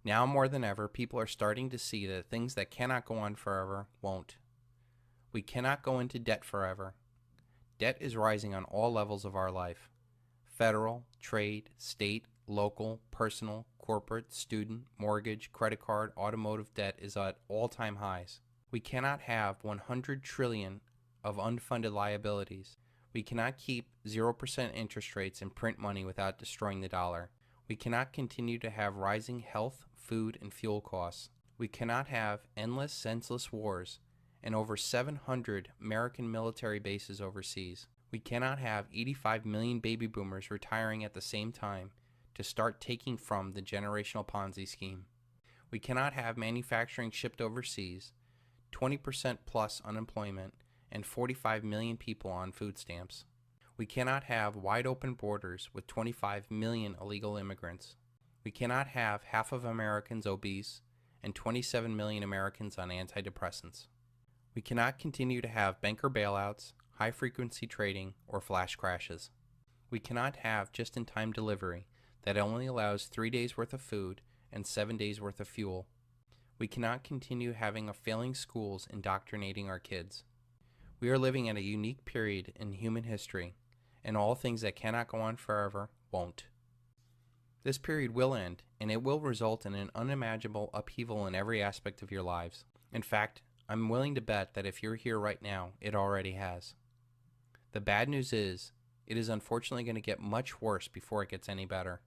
Now more than ever, people are starting to see that things that cannot go on forever won't. We cannot go into debt forever. Debt is rising on all levels of our life. Federal, trade, state, local, personal, corporate, student, mortgage, credit card, automotive debt is at all-time highs. We cannot have 100 trillion of unfunded liabilities. We cannot keep 0% interest rates and print money without destroying the dollar. We cannot continue to have rising health, food, and fuel costs. We cannot have endless, senseless wars and over 700 American military bases overseas. We cannot have 85 million baby boomers retiring at the same time to start taking from the generational Ponzi scheme. We cannot have manufacturing shipped overseas, 20% plus unemployment, and 45 million people on food stamps. We cannot have wide open borders with 25 million illegal immigrants. We cannot have half of Americans obese and 27 million Americans on antidepressants. We cannot continue to have banker bailouts, high-frequency trading, or flash crashes. We cannot have just-in-time delivery that only allows 3 days worth of food and 7 days worth of fuel. We cannot continue having a failing schools indoctrinating our kids. We are living at a unique period in human history, and all things that cannot go on forever won't. This period will end, and it will result in an unimaginable upheaval in every aspect of your lives. In fact, I'm willing to bet that if you're here right now, it already has. The bad news is, it is unfortunately going to get much worse before it gets any better.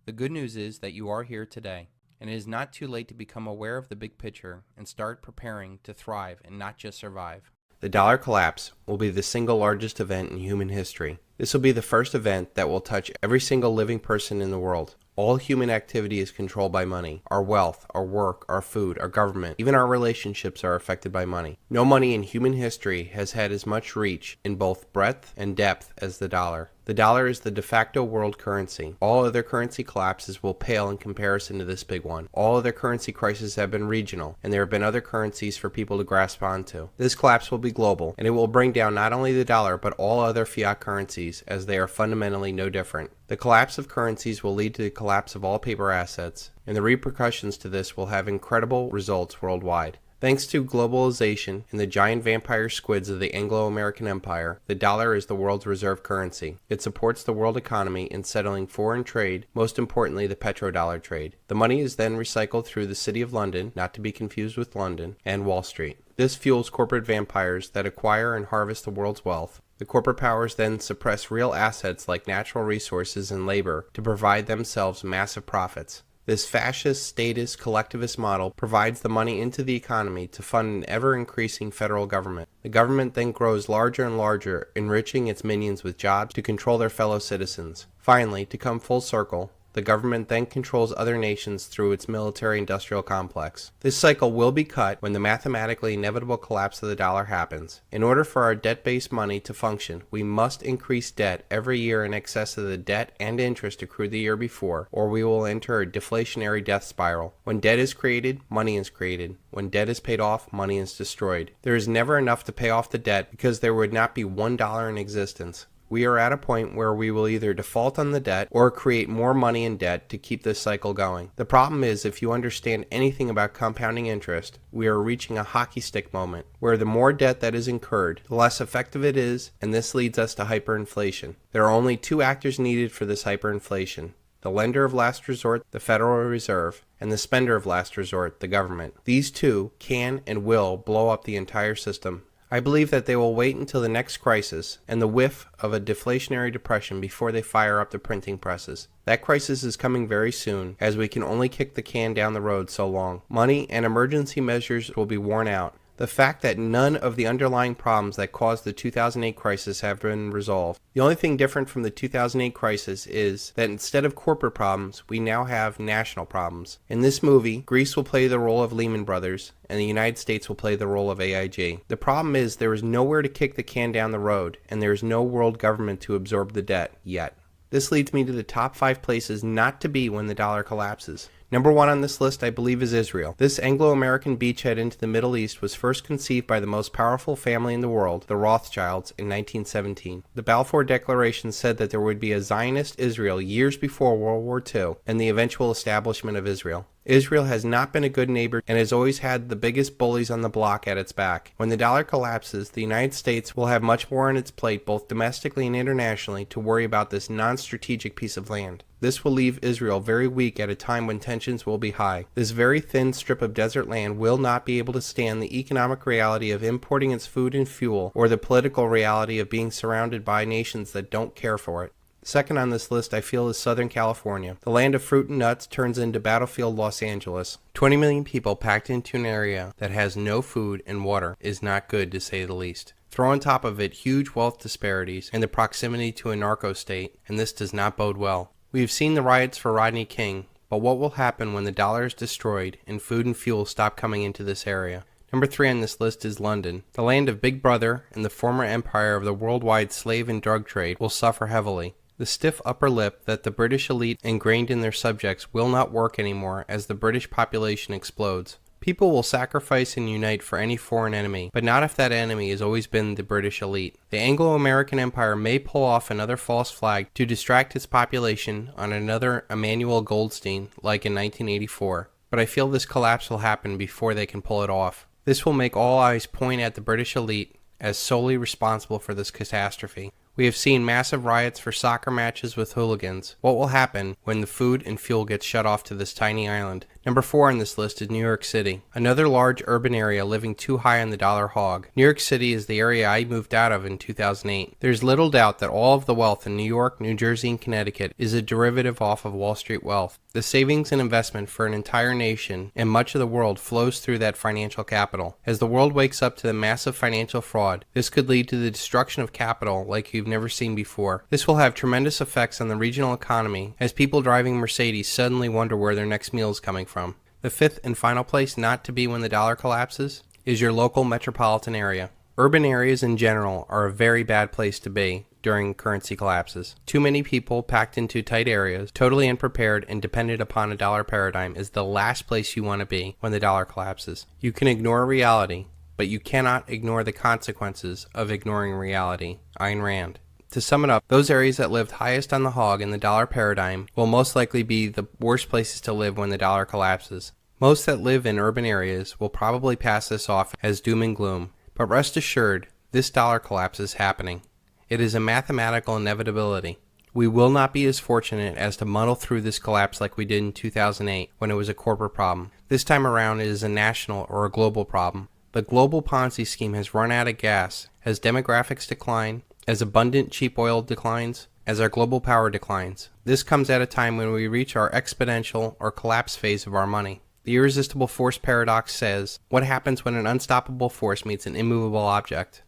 The good news is that you are here today, and it is not too late to become aware of the big picture and start preparing to thrive and not just survive. The dollar collapse will be the single largest event in human history. This will be the first event that will touch every single living person in the world. All human activity is controlled by money. Our wealth, our work, our food, our government, even our relationships are affected by money. No money in human history has had as much reach in both breadth and depth as the dollar. The dollar is the de facto world currency. All other currency collapses will pale in comparison to this big one. All other currency crises have been regional, and there have been other currencies for people to grasp onto. This collapse will be global, and it will bring down not only the dollar, but all other fiat currencies, as they are fundamentally no different. The collapse of currencies will lead to the collapse of all paper assets, and the repercussions to this will have incredible results worldwide. Thanks to globalization and the giant vampire squids of the Anglo-American Empire, the dollar is the world's reserve currency. It supports the world economy in settling foreign trade, most importantly the petrodollar trade. The money is then recycled through the City of London, not to be confused with London, and Wall Street. This fuels corporate vampires that acquire and harvest the world's wealth. The corporate powers then suppress real assets like natural resources and labor to provide themselves massive profits. This fascist, statist, collectivist model provides the money into the economy to fund an ever-increasing federal government. The government then grows larger and larger, enriching its minions with jobs to control their fellow citizens. Finally, to come full circle, the government then controls other nations through its military-industrial complex. This cycle will be cut when the mathematically inevitable collapse of the dollar happens. In order for our debt-based money to function, we must increase debt every year in excess of the debt and interest accrued the year before, or we will enter a deflationary death spiral. When debt is created, money is created. When debt is paid off, money is destroyed. There is never enough to pay off the debt because there would not be $1 in existence. We are at a point where we will either default on the debt or create more money in debt to keep this cycle going. The problem is, if you understand anything about compounding interest, we are reaching a hockey stick moment where the more debt that is incurred, the less effective it is, and this leads us to hyperinflation. There are only two actors needed for this hyperinflation: the lender of last resort, the Federal Reserve, and the spender of last resort, the government. These two can and will blow up the entire system. I believe that they will wait until the next crisis and the whiff of a deflationary depression before they fire up the printing presses. That crisis is coming very soon, as we can only kick the can down the road so long. Money and emergency measures will be worn out. The fact that none of the underlying problems that caused the 2008 crisis have been resolved. The only thing different from the 2008 crisis is that instead of corporate problems, we now have national problems. In this movie, Greece will play the role of Lehman Brothers, and the United States will play the role of AIG. The problem is there is nowhere to kick the can down the road, and there is no world government to absorb the debt yet. This leads me to the top 5 places not to be when the dollar collapses. Number 1 on this list, I believe, is Israel. This Anglo-American beachhead into the Middle East was first conceived by the most powerful family in the world, the Rothschilds, in 1917. The Balfour Declaration said that there would be a Zionist Israel years before World War II and the eventual establishment of Israel. Israel has not been a good neighbor and has always had the biggest bullies on the block at its back. When the dollar collapses, the United States will have much more on its plate, both domestically and internationally, to worry about this non-strategic piece of land. This will leave Israel very weak at a time when tensions will be high. This very thin strip of desert land will not be able to stand the economic reality of importing its food and fuel, or the political reality of being surrounded by nations that don't care for it. Second on this list, I feel, is Southern California. The land of fruit and nuts turns into battlefield Los Angeles. 20 million people packed into an area that has no food and water is not good, to say the least. Throw on top of it huge wealth disparities and the proximity to a narco state, and this does not bode well. We have seen the riots for Rodney King, but what will happen when the dollar is destroyed and food and fuel stop coming into this area? Number 3 on this list is London. The land of Big Brother and the former empire of the worldwide slave and drug trade will suffer heavily. The stiff upper lip that the British elite ingrained in their subjects will not work anymore as the British population explodes. People will sacrifice and unite for any foreign enemy, but not if that enemy has always been the British elite. The Anglo-American Empire may pull off another false flag to distract its population on another Emmanuel Goldstein like in 1984, but I feel this collapse will happen before they can pull it off. This will make all eyes point at the British elite as solely responsible for this catastrophe. We have seen massive riots for soccer matches with hooligans. What will happen when the food and fuel gets shut off to this tiny island? Number 4 on this list is New York City, another large urban area living too high on the dollar hog. New York City is the area I moved out of in 2008. There's little doubt that all of the wealth in New York, New Jersey, and Connecticut is a derivative off of Wall Street wealth. The savings and investment for an entire nation and much of the world flows through that financial capital. As the world wakes up to the massive financial fraud, this could lead to the destruction of capital like you've never seen before. This will have tremendous effects on the regional economy as people driving Mercedes suddenly wonder where their next meal is coming from. The 5th and final place not to be when the dollar collapses is your local metropolitan area. Urban areas in general are a very bad place to be during currency collapses. Too many people packed into tight areas, totally unprepared and dependent upon a dollar paradigm is the last place you want to be when the dollar collapses. You can ignore reality, but you cannot ignore the consequences of ignoring reality. Ayn Rand. To sum it up, those areas that lived highest on the hog in the dollar paradigm will most likely be the worst places to live when the dollar collapses. Most that live in urban areas will probably pass this off as doom and gloom, but rest assured, this dollar collapse is happening. It is a mathematical inevitability. We will not be as fortunate as to muddle through this collapse like we did in 2008 when it was a corporate problem. This time around it is a national or a global problem. The global Ponzi scheme has run out of gas as demographics decline, as abundant cheap oil declines, as our global power declines. This comes at a time when we reach our exponential or collapse phase of our money. The irresistible force paradox says, what happens when an unstoppable force meets an immovable object?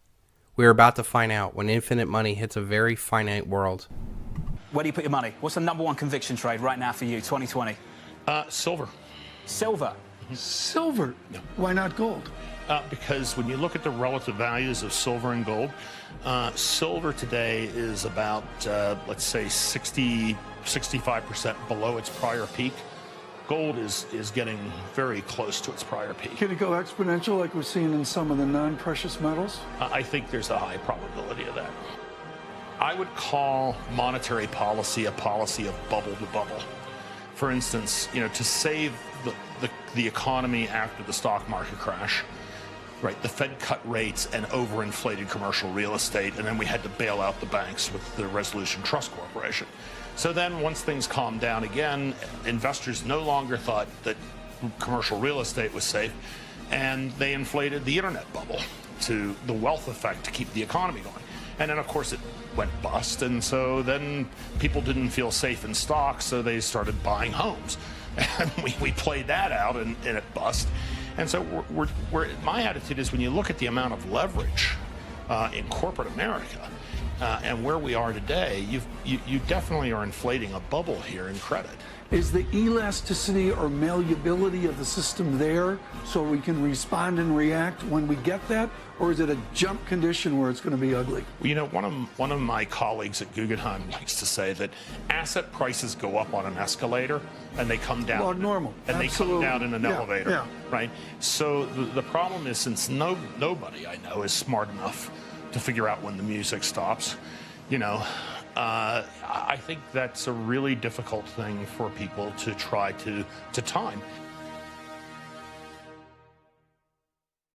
We are about to find out when infinite money hits a very finite world. Where do you put your money? What's the number one conviction trade right now for you, 2020? Silver. Silver? Silver? Why not gold? Because when you look at the relative values of silver and gold, silver today is about, let's say, 65% below its prior peak. Gold is getting very close to its prior peak. Can it go exponential like we're seeing in some of the non-precious metals? I think there's a high probability of that. I would call monetary policy a policy of bubble to bubble. For instance, to save the economy after the stock market crash, right, the Fed cut rates and overinflated commercial real estate, and then we had to bail out the banks with the Resolution Trust Corporation. So then once things calmed down again, investors no longer thought that commercial real estate was safe, and they inflated the internet bubble to the wealth effect to keep the economy going. And then of course it went bust, and so then people didn't feel safe in stocks, so they started buying homes. And we played that out and it bust. And so my attitude is when you look at the amount of leverage in corporate America and where we are today, you definitely are inflating a bubble here in credit. Is the elasticity or malleability of the system there so we can respond and react when we get that? Or is it a jump condition where it's going to be ugly? You know, one of my colleagues at Guggenheim likes to say that asset prices go up on an escalator and they come down. Well, normal. And Absolutely. they come down in an elevator, yeah. right? So the problem is, since nobody I know is smart enough to figure out when the music stops, you know, I think that's a really difficult thing for people to try to time.